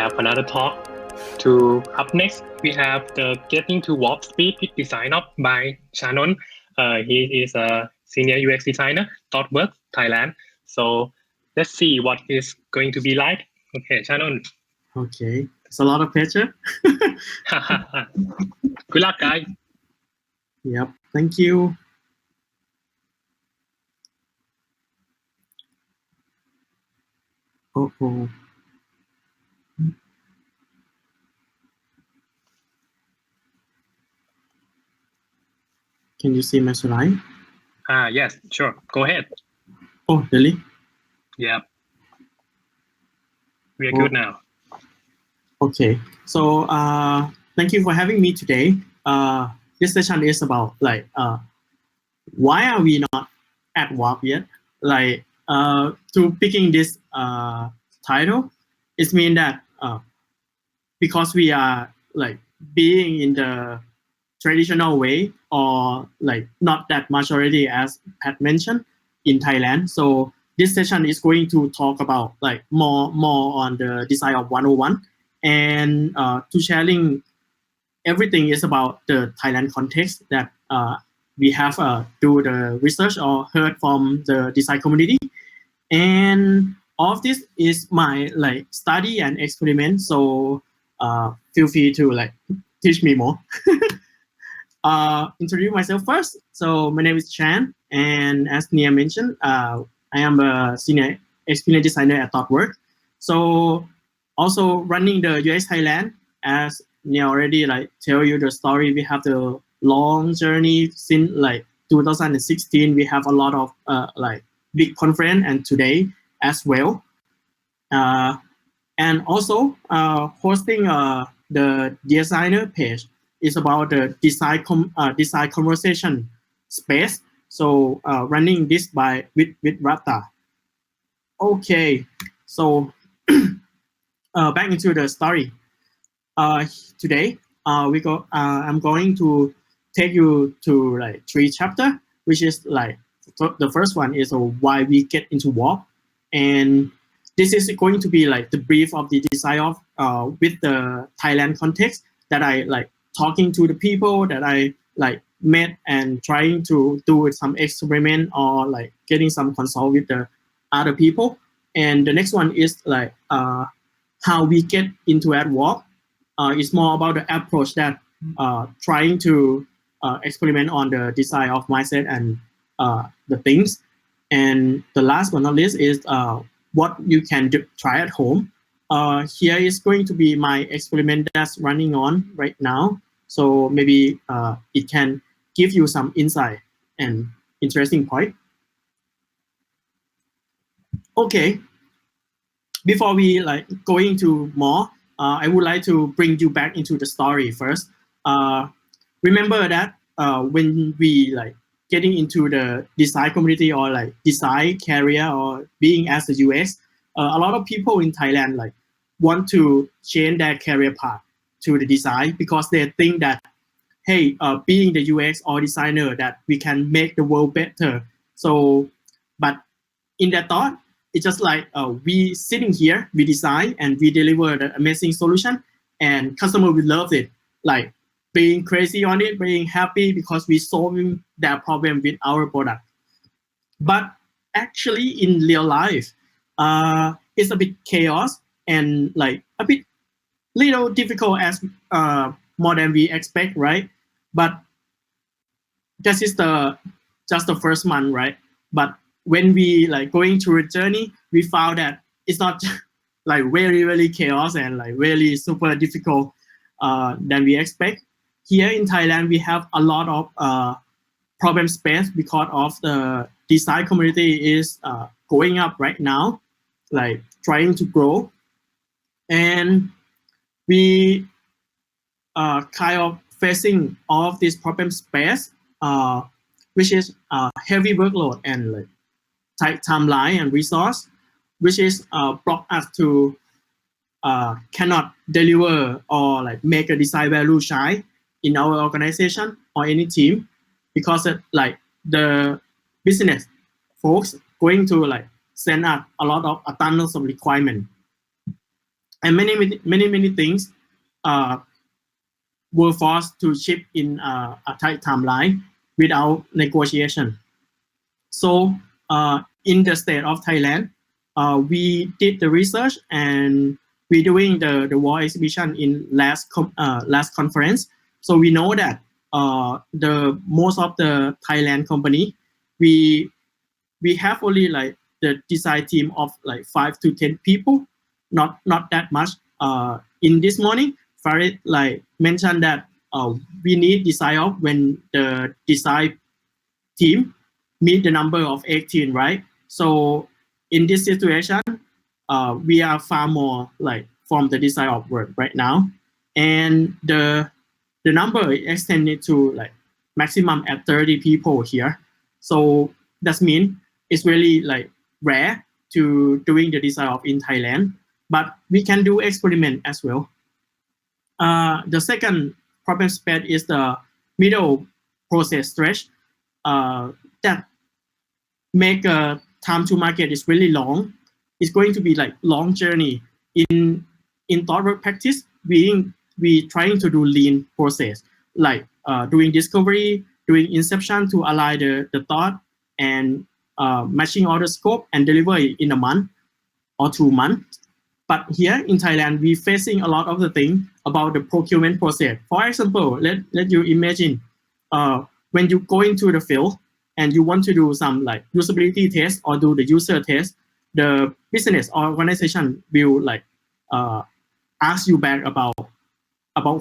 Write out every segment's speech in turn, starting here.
have another talk. To up next, we have the Getting to Warp Speed with DesignOps by Channon. He is a senior UX designer, ThoughtWorks, Thailand. So let's see what is going to be like. Okay, Channon. Okay, it's a lot of pressure. Good luck, guys. Yep, thank you. Oh. Can you see my slide? Yes, sure. Go ahead. Oh, really? Yeah. We are good now. Okay, so thank you for having me today. This session is about why are we not at WAP yet? To picking this title, it means that because we are being in the traditional way or not that much already, as Pat mentioned, in Thailand. So this session is going to talk about more on the design of 101, and to sharing everything is about the Thailand context that we have do the research or heard from the design community. And all of this is my study and experiment. So feel free to teach me more. Introduce myself first. So my name is Chan, and as Nia mentioned, I am a senior experience designer at ThoughtWorks. So also running the UX Thailand, as Nia already tell you the story. We have the long journey since 2016. We have a lot of big conference, and today as well. And also hosting the designer page is about the design conversation space. So running this with Rata. Okay, so back into the story. Today I'm going to take you to 3 chapters, which is the first one is why we get into WAP, and this is going to be the brief of the design of with the Thailand context that I talking to the people that I met and trying to do some experiment or getting some consult with the other people. And the next one is how we get into AdWork. It's more about the approach that trying to experiment on the design of mindset and the things. And the last but not least is what you can try at home. Here is going to be my experiment that's running on right now. So maybe it can give you some insight and interesting point. Okay, before we go into more, I would like to bring you back into the story first. Remember that when we getting into the design community or design career or being as a UX, a lot of people in Thailand want to change their career path to the design because they think that, hey, being the UX or designer that we can make the world better. So, but in that thought, it's just we sitting here, we design and we deliver the amazing solution, and customer will love it. Being crazy on it, being happy because we solving that problem with our product. But actually, in real life, it's a bit chaos and a bit little difficult as more than we expect, right? But this is just the first month, right? But when we going through a journey, we found that it's not really, really chaos and really super difficult than we expect. Here in Thailand, we have a lot of problem space because of the design community is going up right now, trying to grow. And we are kind of facing all of this problem space, which is heavy workload and tight timeline and resource, which is block us to cannot deliver or make a design value shine in our organization or any team, because the business folks going to send us a lot of tons of requirement. and many things were forced to ship in a tight timeline without negotiation. So in the state of Thailand, we did the research and we're doing the war exhibition in last conference. So we know that the most of the Thailand company, we have only like the design team of like 5 to 10 people, not that much. In this morning, Farid like mentioned that we need design of when the design team meet the number of 18, right? So in this situation, we are far more like from the design of work right now, and the number is extended to like maximum at 30 people here. So that means it's really like rare to doing the design of in Thailand, but we can do experiment as well. The second problem space is the middle process stretch that make a time to market is really long. It's going to be like long journey. In thought work practice, we trying to do lean process, like doing discovery, doing inception to align the thought, and matching all the scope and deliver it in a month or 2 months. But here in Thailand, we facing a lot of the thing about the procurement process. For example, let you imagine when you go into the field and you want to do some like usability test or do the user test, the business or organization will like ask you back about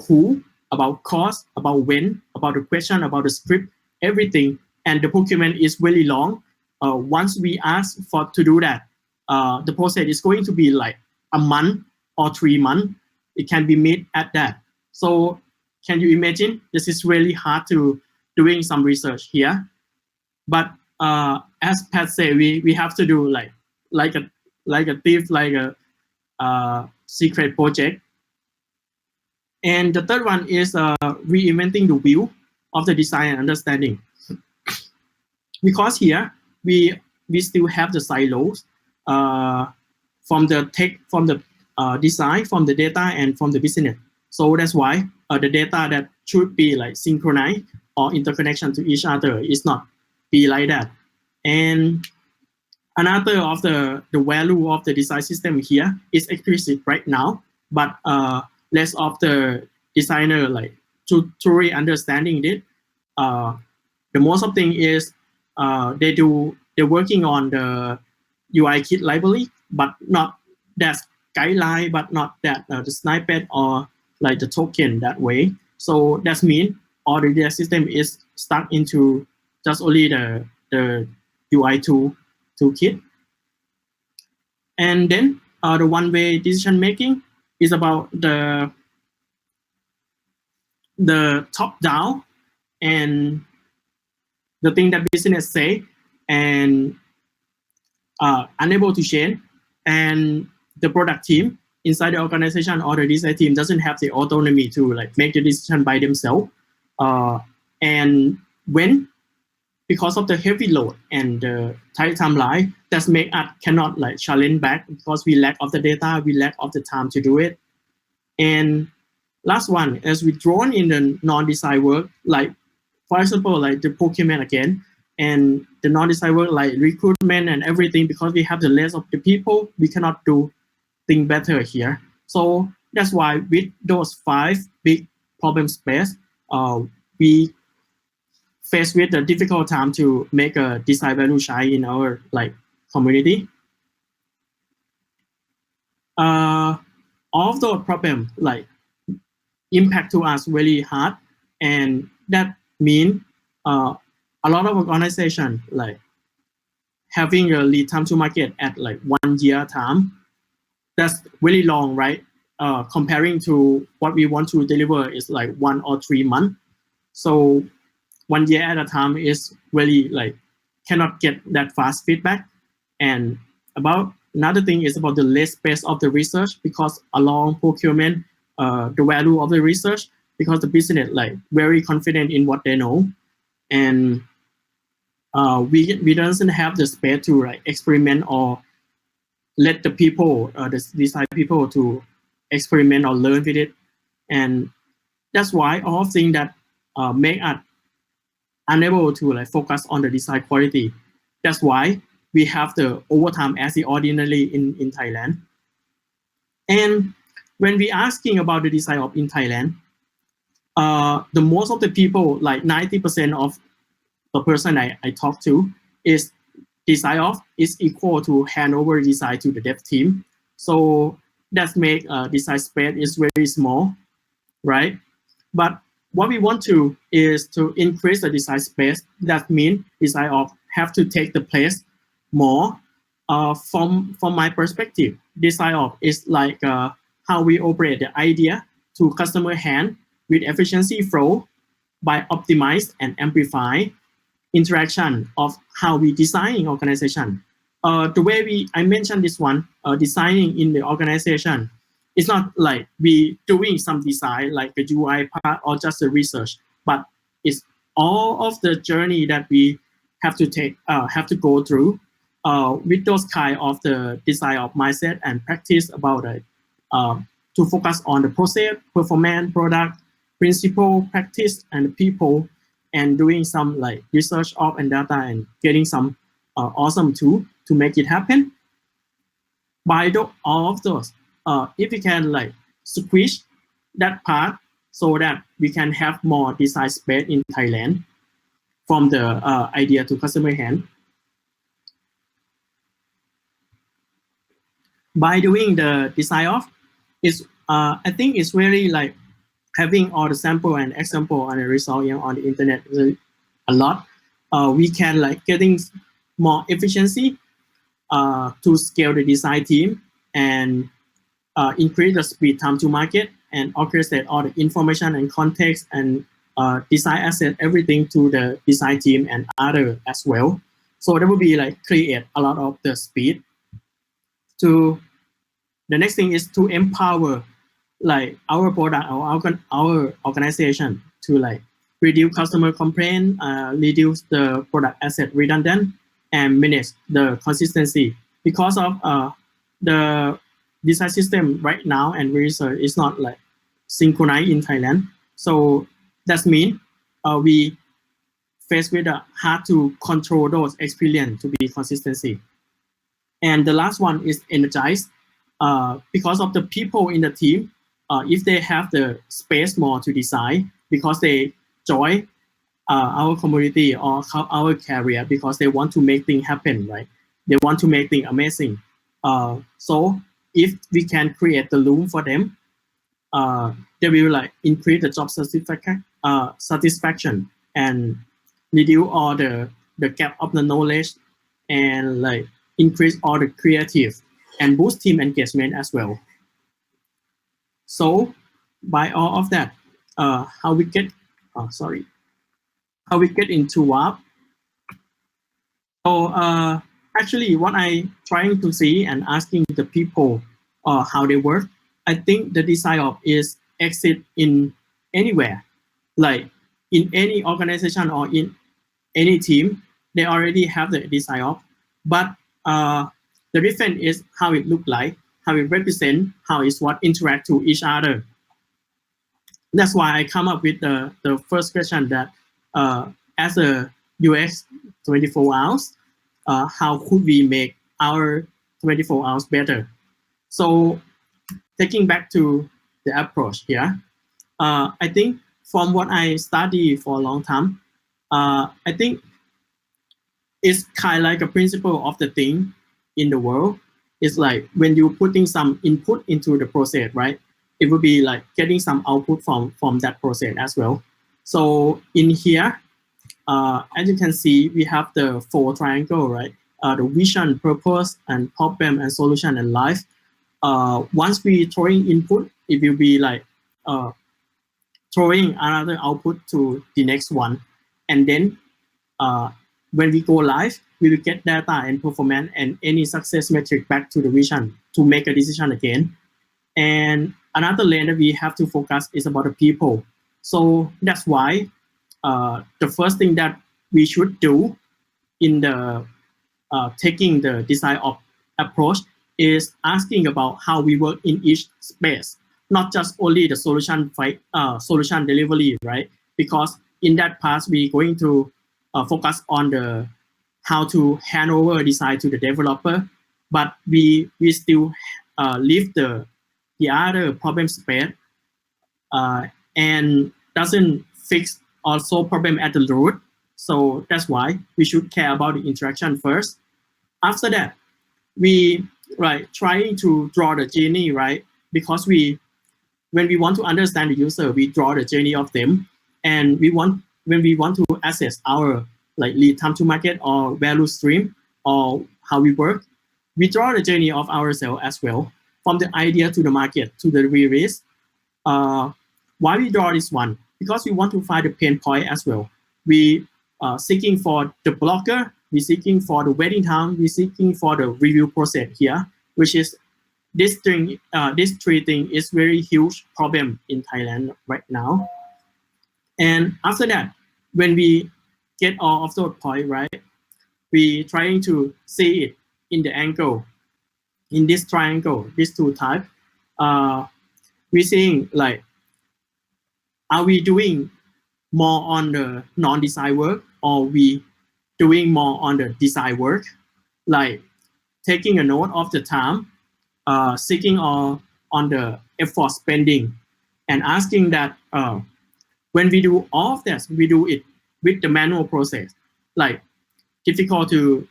who, about cost, about when, about the question, about the script, everything. And the procurement is really long. Once we ask for to do that, the process is going to be like a month or 3 months. It can be made at that. So can you imagine? This is really hard to doing some research here. But as Pat said, we have to do like a thief, like a secret project. And the third one is reinventing the wheel of the design and understanding. Because here we still have the silos from the tech, from the design, from the data, and from the business. So that's why the data that should be like synchronized or interconnection to each other is not be like that. And another of the value of the design system here is explicit right now, but less of the designer like to truly understanding it. The most of thing is they're working on the UI kit library, but not that guideline, but not that the snippet or like the token that way. So that means all the design system is stuck into just only the UI toolkit. And then the one-way decision making is about the top down and the thing that business say and unable to change, and the product team inside the organization or the design team doesn't have the autonomy to like make the decision by themselves. And when because of the heavy load and the tight timeline, that make us cannot like challenge back because we lack of the data, we lack of the time to do it. And last one, as we drawn in the non-design work, like for example, like the procurement again, and the non-design work like recruitment and everything, because we have the less of the people, we cannot do things better here. So that's why with those 5 big problem space, we faced with the difficult time to make a design value shine in our like community. All of those problems like impact to us really hard, and that mean a lot of organization like having a lead time to market at like 1 year time. That's really long, right? Comparing to what we want to deliver is like 1 or 3 months. So 1 year at a time is really like cannot get that fast feedback. And about another thing is about the less space of the research, because along procurement, the value of the research, because the business like very confident in what they know, and we doesn't have the space to like experiment or let the people, the design people to experiment or learn with it. And that's why all things that make us unable to like focus on the design quality. That's why we have the overtime as the ordinary in Thailand. And when we asking about the design of in Thailand, the most of the people, like 90% of the person I talk to is design of is equal to hand over design to the dev team. So that make design space is very small, right? But what we want to is to increase the design space. That means design of have to take the place more. From my perspective, design of is like how we operate the idea to customer hand with efficiency flow by optimize and amplify interaction of how we design organization. The way I mentioned this one, designing in the organization, it's not like we doing some design like the UI part or just the research, but it's all of the journey that we have to take, have to go through with those kind of the design of mindset and practice about it, to focus on the process, performance, product, principle, practice, and people, and doing some like research of and data and getting some awesome tool to make it happen. By all of those, if we can like squeeze that part so that we can have more design space in Thailand from the idea to customer hand. By doing the design of, is I think it's really like having all the sample and example and the result on the internet a lot. We can like getting more efficiency to scale the design team and increase the speed time to market and orchestrate all the information and context and design asset, everything to the design team and other as well. So that will be like create a lot of the speed. To the next thing is to empower like our product or our organization to like reduce customer complaint, reduce the product asset redundant, and manage the consistency. Because of the design system right now and research is not like synchronized in Thailand. So that means we face with hard to control those experience to be consistency. And the last one is energize. Because of the people in the team, if they have the space more to design, because they join our community or our career, because they want to make things happen, right? They want to make things amazing. So if we can create the room for them, they will like increase the job satisfaction and reduce all the gap of the knowledge and like increase all the creative and boost team engagement as well. So by all of that, how we get into WAP. So actually what I trying to see and asking the people how they work, I think the design of is exit in anywhere, like in any organization or in any team, they already have the design of, but the difference is how it look like, how it represent, how it's what interact to each other. That's why I come up with the first question that as a UX 24 hours, how could we make our 24 hours better? So taking back to the approach here, I think from what I study for a long time, I think it's kind of like a principle of the thing in the world. It's like when you're putting some input into the process, right? It will be like getting some output from that process as well. So in here, as you can see, we have the 4 triangle, right? The vision, purpose, and problem and solution and life. Once we throwing input, it will be like throwing another output to the next one. And then when we go live, we will get data and performance and any success metric back to the vision to make a decision again. And another lane that we have to focus is about the people. So that's why the first thing that we should do in the taking the design of approach is asking about how we work in each space, not just only the solution delivery, right? Because in that part, we're going to focus on the how to hand over design to the developer, but we still leave the other problem space and doesn't fix or solve problem at the root. So that's why we should care about the interaction first. After that, we trying to draw the journey, right? Because when we want to understand the user, we draw the journey of them, and when we want to assess our lead time to market or value stream or how we work, we draw the journey of ourselves as well, from the idea to the market to the release. Why we draw this one? Because we want to find the pain point as well. We seeking for the blocker, we seeking for the waiting time, we seeking for the review process here, which is this three thing is very huge problem in Thailand right now. And after that, when we get all of those points, right, we trying to see it in the angle, in this triangle, these two types. We seeing are we doing more on the non-design work, or we doing more on the design work, like taking a note of the time, seeking on the effort spending, and asking that when we do all of this, we do it with the manual process, difficult to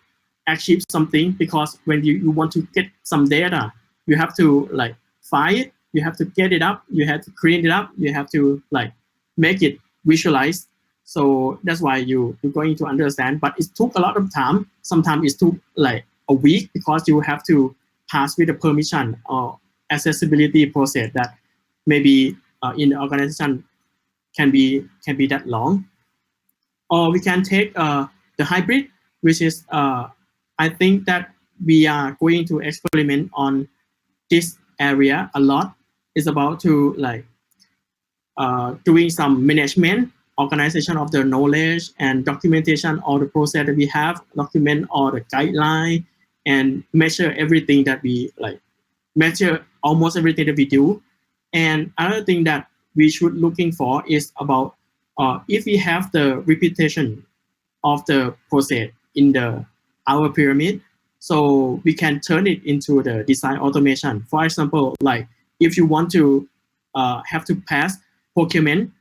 achieve something, because when you want to get some data, you have to find it, you have to get it up, you have to clean it up, you have to make it visualize. So that's why you're going to understand, but it took a lot of time. Sometimes it took a week, because you have to pass with the permission or accessibility process that maybe in the organization can be that long. Or we can take the hybrid, which is I think that we are going to experiment on this area a lot. It's about to doing some management, organization of the knowledge, and documentation of the process that we have, document all the guideline, and measure everything that we measure almost everything that we do. And another thing that we should looking for is about if we have the repetition of the process in our pyramid, so we can turn it into the design automation. For example, if you want to have to pass procurement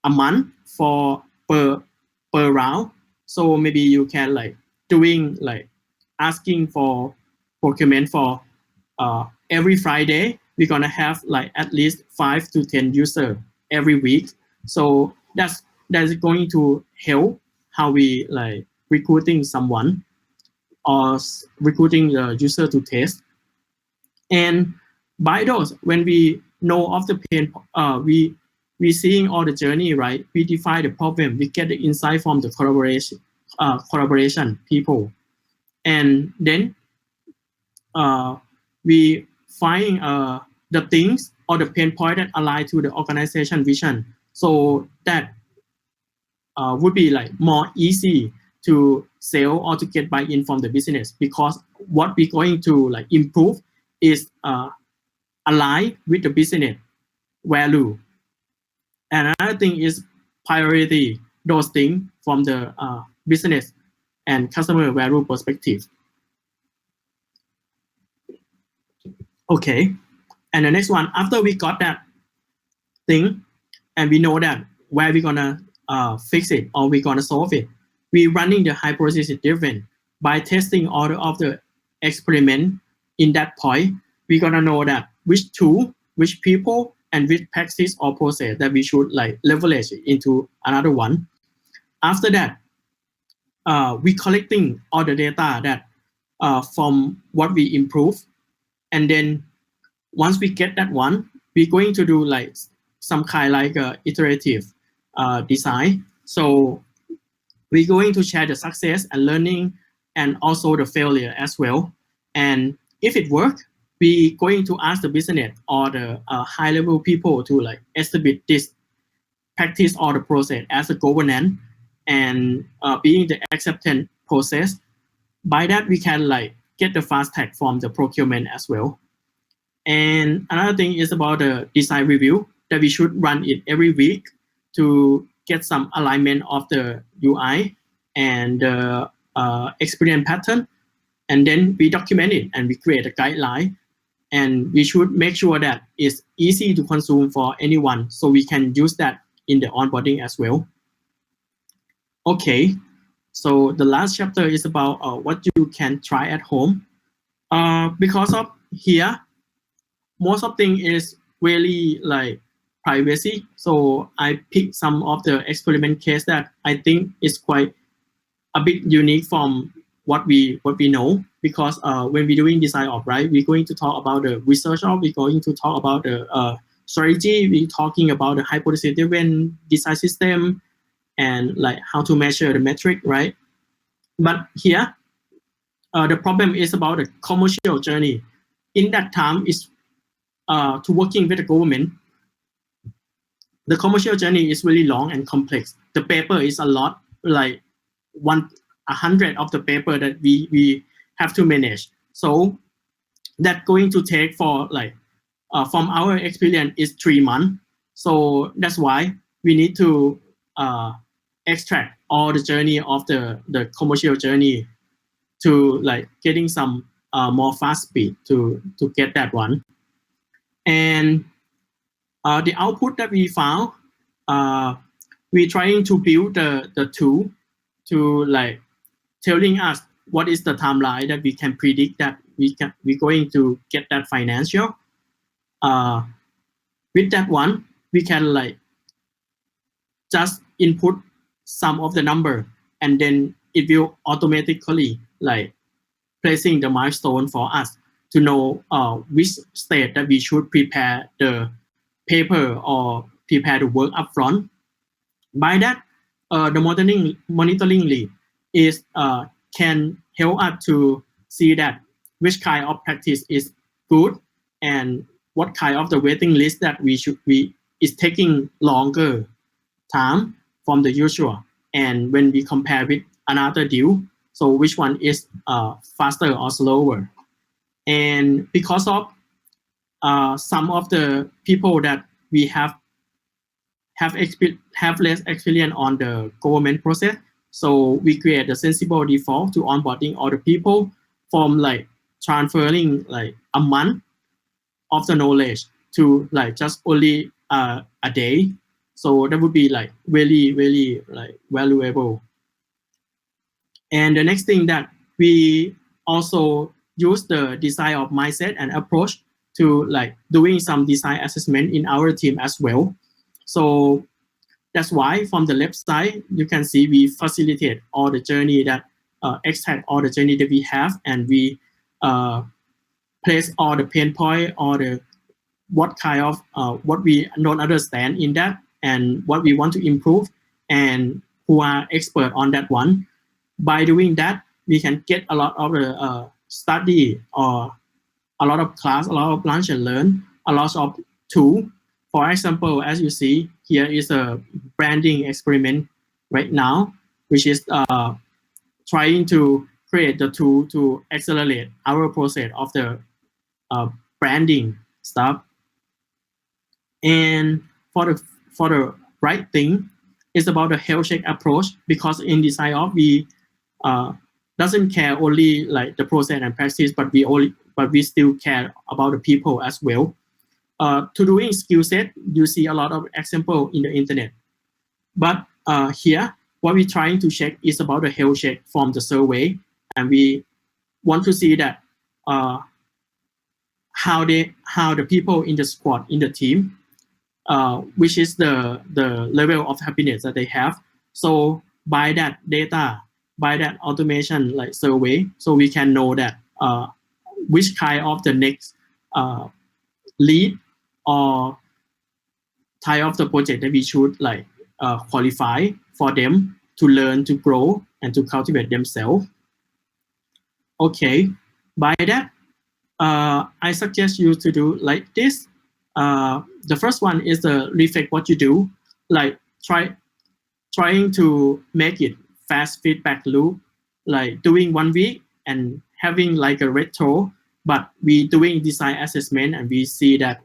a month for per round, so maybe you can doing asking for procurement for every Friday. We're gonna have at least 5 to 10 users every week. So that's going to help how we recruiting someone or recruiting the user to test. And by those, when we know of the pain, we seeing all the journey, right? We define the problem, we get the insight from the collaboration people, and then we find the things or the pain point that align to the organization vision. So that would be more easy to sell or to get buy-in from the business, because what we're going to improve is align with the business value. And another thing is priority those things from the business and customer value perspective. Okay, and the next one, after we got that thing and we know that where we're gonna fix it or we're gonna solve it, we running the hypothesis driven by testing all of the experiment. In that point, we're gonna know that which tool, which people, and which practice or process that we should leverage into another one. After that, we collecting all the data that from what we improve, and then once we get that one, we're going to do some kind iterative design. So we're going to share the success and learning, and also the failure as well. And if it works, we're going to ask the business or the high-level people to establish this practice or the process as a governance, and being the acceptance process. By that, we can get the fast tag from the procurement as well. And another thing is about the design review, that we should run it every week to get some alignment of the UI and the experience pattern. And then we document it and we create a guideline. And we should make sure that it's easy to consume for anyone, so we can use that in the onboarding as well. Okay, so the last chapter is about what you can try at home. Because of here, most of things is really like privacy. So I picked some of the experiment case that I think is quite a bit unique from what we know, because when we're doing DesignOps, right, we're going to talk about the research of, we're going to talk about the strategy, we're talking about the hypothesis-driven design system, and like how to measure the metric, right? But here, the problem is about the commercial journey. In that time, is to working with the government, the commercial journey is really long and complex. The paper is a lot, like 100 of the paper that we have to manage. So that going to take for like, from our experience is 3 months. So that's why we need to extract all the journey of the commercial journey to like getting some more fast speed to get that one. And the output that we found, we're trying to build the tool to like telling us what is the timeline that we can predict that we're going to get that financial. With that one, we can like just input some of the number, and then it will automatically like placing the milestone for us to know which state that we should prepare the paper or prepare the work upfront. By that, the monitoring lead is can help us to see that which kind of practice is good and what kind of the waiting list that we is taking longer time from the usual. And when we compare with another deal, so which one is faster or slower. And because of some of the people that we have less experience on the government process, so we create a sensible default to onboarding all the people from like transferring like a month of the knowledge to like just only a day. So that would be like really like valuable. And the next thing that we also use the design of mindset and approach to like doing some design assessment in our team as well. So that's why from the left side, you can see we facilitate all the journey that extract all the journey that we have, and we place all the pain point or the what kind of what we don't understand in that and what we want to improve, and who are expert on that one. By doing that, we can get a lot of the study or a lot of class, a lot of lunch and learn, a lot of tool. For example, as you see, here is a branding experiment right now, which is trying to create the tool to accelerate our process of the branding stuff. And for the right thing, it's about the health check approach, because in DesignOps we doesn't care only like the process and practice, but we still care about the people as well. To doing skill set, you see a lot of example in the internet. But here, what we're trying to check is about the health check from the survey, and we want to see that how the people in the squad, in the team, which is the level of happiness that they have. So by that data, by that automation like survey, so we can know that which kind of the next lead or type of the project that we should like qualify for them to learn, to grow, and to cultivate themselves. Okay, by that, I suggest you to do like this. The first one is the reflect what you do, like trying to make it fast feedback loop, like doing 1 week and having like a retro, but we doing design assessment and we see that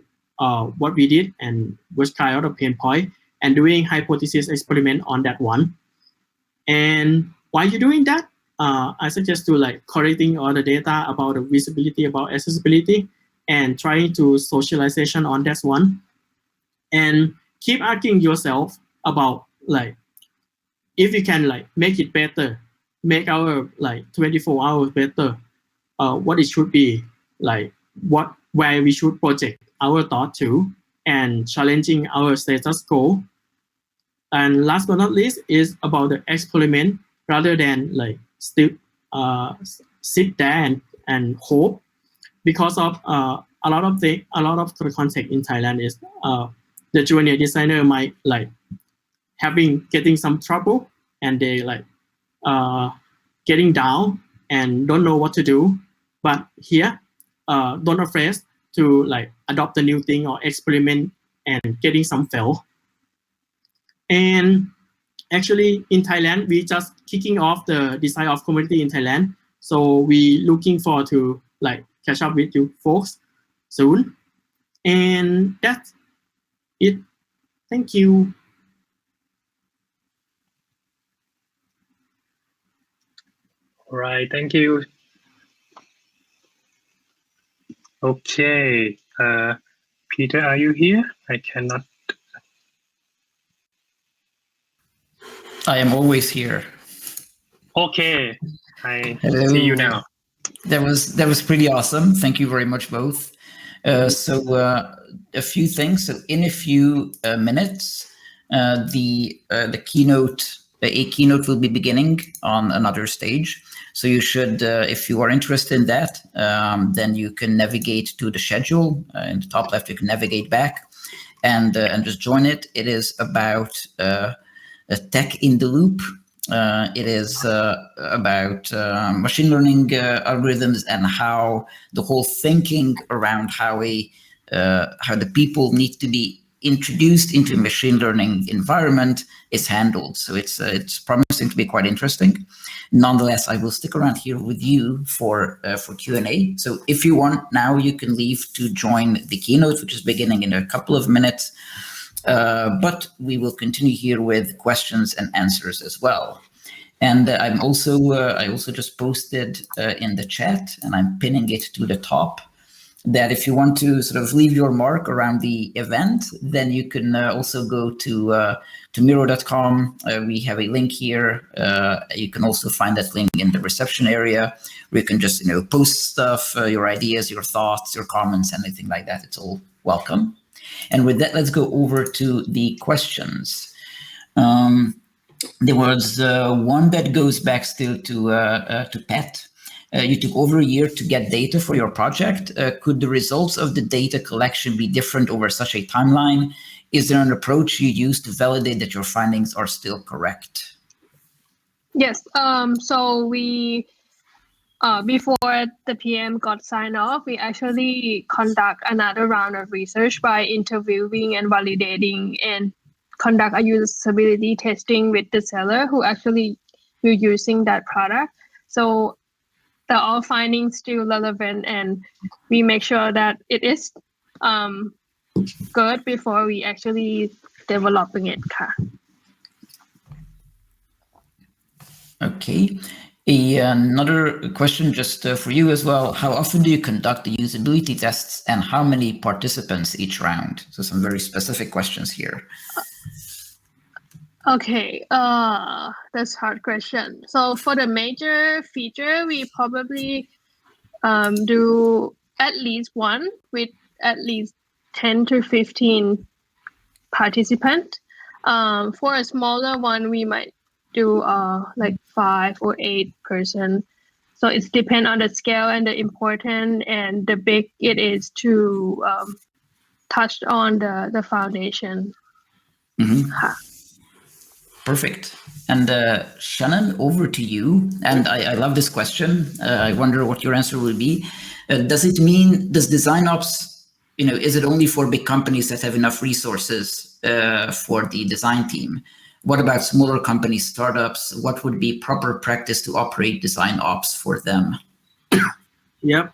what we did and which kind of pain point, and doing hypothesis experiment on that one. And while you're doing that, I suggest to like collecting all the data about the visibility, about accessibility, and trying to socialization on that one. And keep asking yourself about like, if you can like make it better, make our like 24 hours better, what it should be, like where we should project our thought to, and challenging our status quo. And last but not least is about the experiment, rather than like still sit there and hope, because of a lot of the context in Thailand is the junior designer might like getting some trouble, and they like getting down and don't know what to do. But here, don't afraid to like adopt a new thing or experiment and getting some fail. And actually in Thailand, we just kicking off the DesignOps community in Thailand. So we looking forward to like catch up with you folks soon. And that's it. Thank you. All right, thank you. Okay, Peter, are you here? I cannot. I am always here. Okay, I Hello. see you now. That was pretty awesome. Thank you very much, both. So a few things. So in a few minutes, the keynote, a keynote will be beginning on another stage. So you should, if you are interested in that, then you can navigate to the schedule. In the top left, you can navigate back and just join it. It is about a tech in the loop. It is about machine learning algorithms and how the whole thinking around how the people need to be introduced into a machine learning environment is handled. So it's promising to be quite interesting. Nonetheless, I will stick around here with you for Q&A. So if you want now, you can leave to join the keynote, which is beginning in a couple of minutes. But we will continue here with questions and answers as well. And I also just posted in the chat, and I'm pinning it to the top, that if you want to sort of leave your mark around the event, then you can also go to Miro.com. We have a link here. You can also find that link in the reception area, where you can just post stuff, your ideas, your thoughts, your comments, anything like that. It's all welcome. And with that, let's go over to the questions. There was one that goes back still to Pat. You took over a year to get data for your project. Could the results of the data collection be different over such a timeline? Is there an approach you use to validate that your findings are still correct? Yes. So we, before the PM got signed off, we actually conduct another round of research by interviewing and validating and conduct a usability testing with the seller who actually were using that product. So all findings still relevant, and we make sure that it is good before we actually developing it. Okay. Another question just for you as well. How often do you conduct the usability tests, and how many participants each round? So some very specific questions here. Okay, that's a hard question. So for the major feature, we probably do at least one with at least 10 to 15 participants. For a smaller one, we might do like 5 or 8 person. So it depends on the scale and the importance and the big it is to touch on the foundation. Mm-hmm. Perfect. And Channon, over to you. And I love this question. I wonder what your answer will be. Does DesignOps, is it only for big companies that have enough resources for the design team? What about smaller companies, startups? What would be proper practice to operate DesignOps for them? Yep.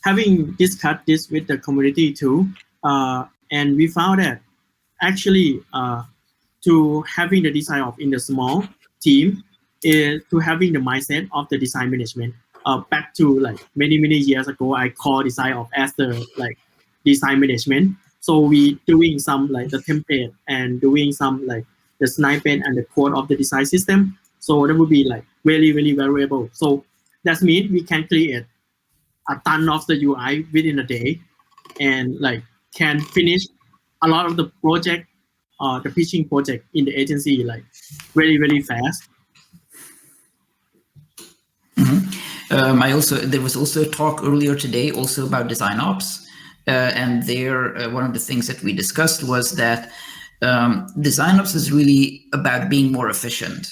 Having discussed this with the community too, and we found that actually to having the design of in the small team is to having the mindset of the design management. Back to like many years ago, I call design of as the like design management. So we doing some like the template and doing some like the snippet and the code of the design system. So that would be like really valuable. So that means we can create a ton of the UI within a day, and like can finish a lot of the project, the pitching project in the agency like very fast. There was also a talk earlier today also about DesignOps, and there one of the things that we discussed was that DesignOps is really about being more efficient.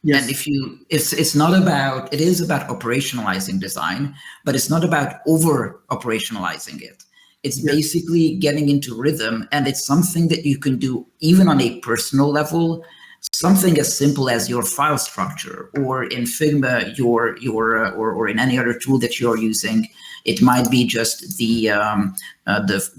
Yes. And it is about operationalizing design, but it's not about over operationalizing it. It's basically getting into rhythm, and it's something that you can do even on a personal level. Something as simple as your file structure, or in Figma, or in any other tool that you're using. It might be just the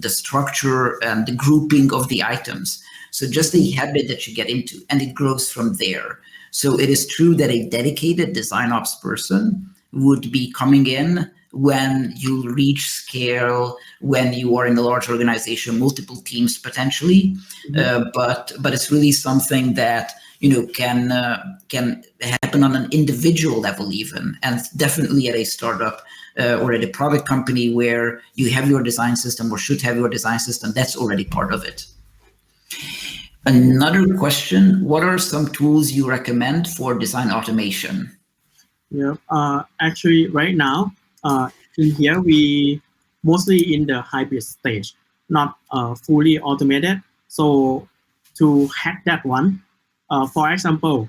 structure and the grouping of the items. So just a habit that you get into, and it grows from there. So it is true that a dedicated DesignOps person would be coming in when you reach scale, when you are in a large organization, multiple teams potentially, but it's really something that can happen on an individual level even, and definitely at a startup or at a product company where you have your design system or should have your design system. That's already part of it. Another question: what are some tools you recommend for design automation? Yeah, actually, right now, in here we mostly in the hybrid stage, not fully automated. So to hack that one, for example,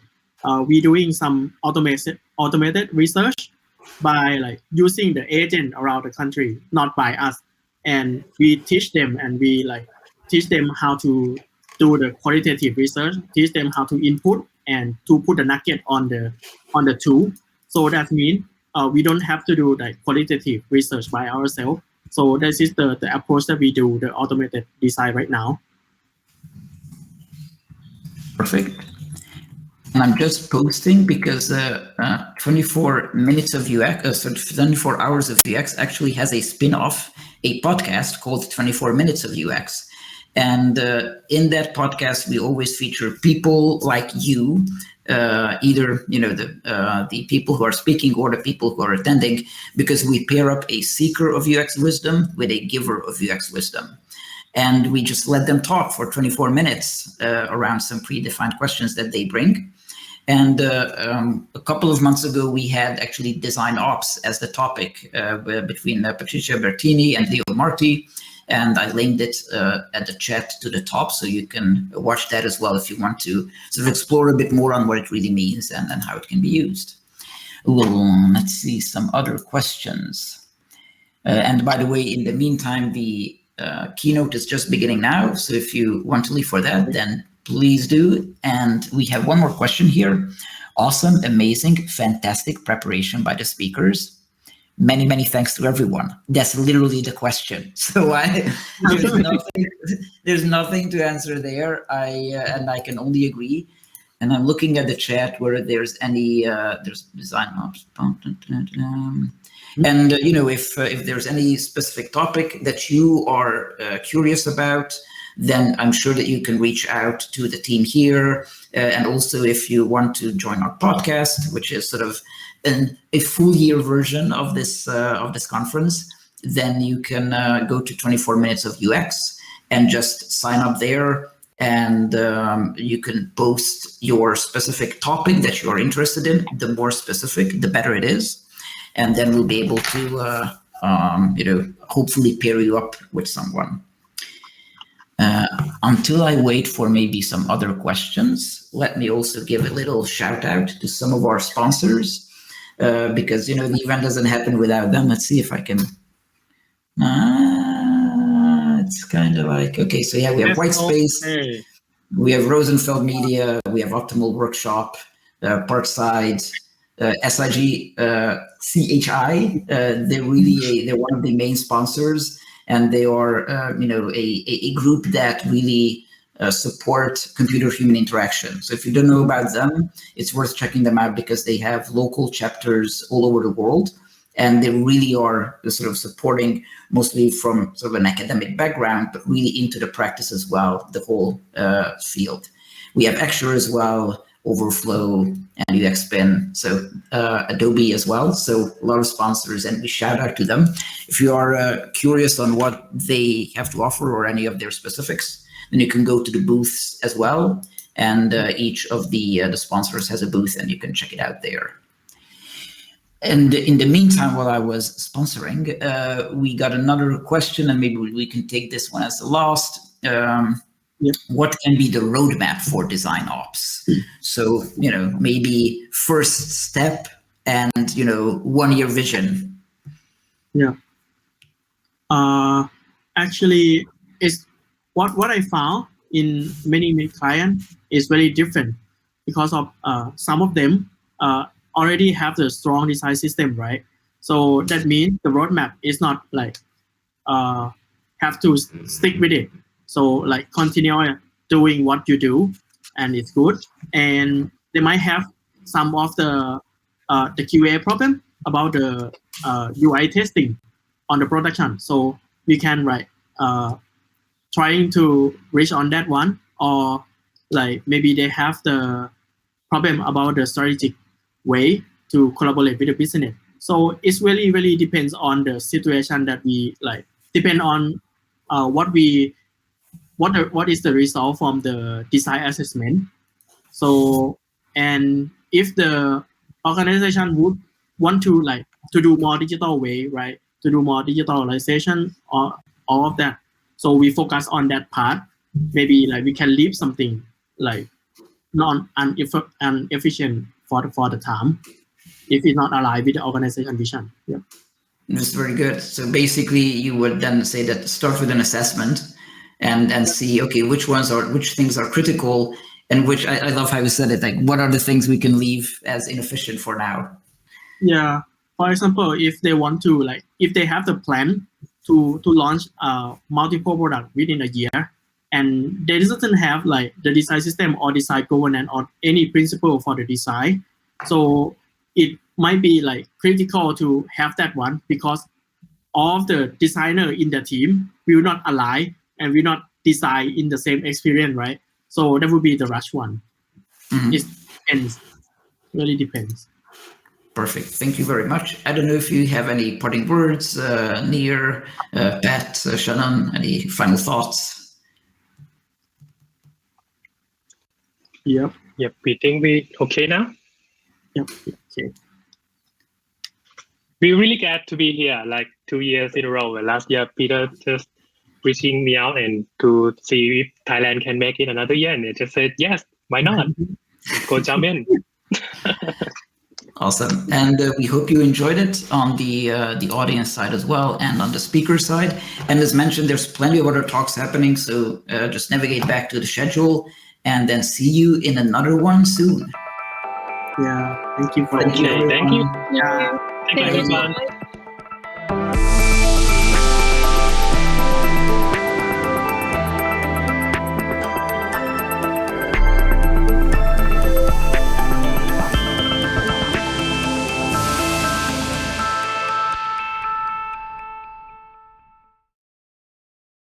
we doing some automated research by like using the agent around the country, not by us, and we teach them, and we like teach them how to do the qualitative research, teach them how to input and to put the nugget on the tool. So that means we don't have to do like qualitative research by ourselves. So this is the approach that we do the automated design right now. Perfect. And I'm just posting because 24 minutes of UX, 24 hours of UX actually has a spin-off, a podcast called 24 Minutes of UX. And in that podcast, we always feature people like you, either the people who are speaking or the people who are attending, because we pair up a seeker of UX wisdom with a giver of UX wisdom. And we just let them talk for 24 minutes around some predefined questions that they bring. And a couple of months ago, we had actually DesignOps as the topic between Patricia Bertini and Leo Marti. And I linked it at the chat to the top, so you can watch that as well if you want to sort of explore a bit more on what it really means and how it can be used. Let's see some other questions. And by the way, in the meantime, the keynote is just beginning now. So if you want to leave for that, then please do. And we have one more question here. Awesome, amazing, fantastic preparation by the speakers. Many thanks to everyone. That's literally the question. So there's nothing to answer there. And I can only agree. And I'm looking at the chat where there's any there's DesignOps. And if there's any specific topic that you are curious about, then I'm sure that you can reach out to the team here. And also, if you want to join our podcast, which is sort of a full year version of this conference, then you can go to 24 Minutes of UX and just sign up there. And you can post your specific topic that you're interested in. The more specific, the better it is. And then we'll be able to, hopefully pair you up with someone. Until I wait for maybe some other questions, let me also give a little shout out to some of our sponsors, because the event doesn't happen without them. Let's see if I can. It's kind of like, okay, so yeah, we have Whitespace, we have Rosenfeld Media, we have Optimal Workshop, Parkside, SIG CHI. They're one of the main sponsors, and they are a group that really support computer-human interaction. So if you don't know about them, it's worth checking them out because they have local chapters all over the world, and they really are sort of supporting mostly from sort of an academic background, but really into the practice as well, the whole field. We have Extra as well, Overflow, and UX Spin, so Adobe as well. So a lot of sponsors, and we shout out to them. If you are curious on what they have to offer or any of their specifics, then you can go to the booths as well. And each of the sponsors has a booth, and you can check it out there. And in the meantime, while I was sponsoring, we got another question, and maybe we can take this one as the last. Yep. What can be the roadmap for DesignOps? So, maybe first step and, 1 year vision. Yeah. Actually, it's what I found in many clients is very different because of some of them already have the strong design system, right? So that means the roadmap is not like have to stick with it. So like continue doing what you do, and it's good. And they might have some of the QA problem about the UI testing on the production. So we can trying to reach on that one, or like maybe they have the problem about the strategic way to collaborate with the business. So it's really depends on the situation that we depend on what is the result from the design assessment. So, and if the organization would want to do more digital way, right, to do more digitalization or all of that, so we focus on that part. Maybe we can leave something inefficient for the time if it's not aligned with the organization vision. Yeah. That's very good. So basically, you would then say that start with an assessment and see, okay, which things are critical, and which I love how you said it, what are the things we can leave as inefficient for now? Yeah. For example, if they want to if they have the plan to launch multiple products within a year, and they doesn't have the design system or design governance or any principle for the design, so it might be critical to have that one, because all of the designer in the team will not align and will not design in the same experience, right? So that would be the rush one. Mm-hmm. It depends. Really depends. Perfect. Thank you very much. I don't know if you have any parting words, Nir, Pat, Channon, any final thoughts? Yep. We think we okay now. Yep. Okay. We're really glad to be here 2 years in a row. Last year, Peter just reaching me out and to see if Thailand can make it another year, and they just said, yes, why not? Go jump in. Awesome. And we hope you enjoyed it on the audience side as well, and on the speaker side. And as mentioned, there's plenty of other talks happening, so just navigate back to the schedule, and then see you in another one soon. Yeah, thank you for Thank you. everyone. Thank you. Yeah. Thank you, everyone.